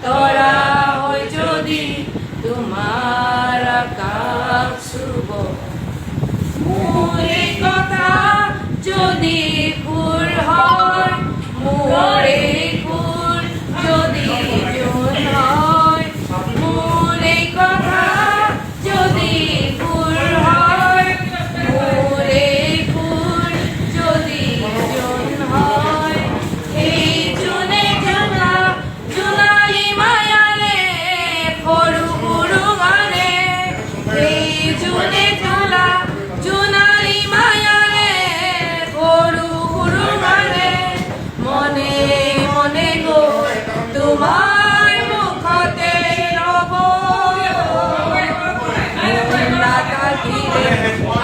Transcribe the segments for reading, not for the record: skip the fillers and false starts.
তোরা হয় যদি তোমার আকাশ শুভ মোরে কথা যদি ফুল হয় মোরে ফুল যদি জন হয় মোরে কথা যদি ফুল হয় মোরে ফুল যদি জন হয় এই জুনে জানা জুনালি মায়ালে ফরু গুরু গানে এই জুনে জানা জুনালি মায়ালে ফরু গুরু গানে মনে মনে গো তোমার মুখতে রব না থাকিলে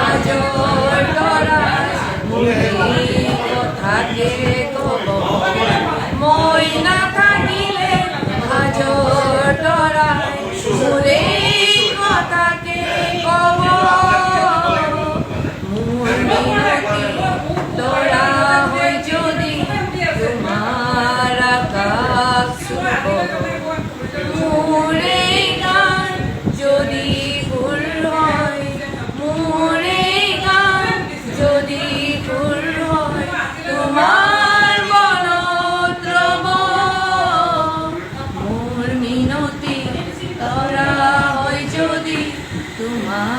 আজর তরায় মুনি কথাকে কব মই না থাকিলে আজর তরায় মুনি কথাকে কব মোর মিনতি তোরা হয় যদি তোমার আকাশ শুভ মোরে গান যদি ফুল হয় মোরে গান যদি ফুল হয় তোমার বনদ্রব মোর মিনতি তোরা হয় যদি তোমার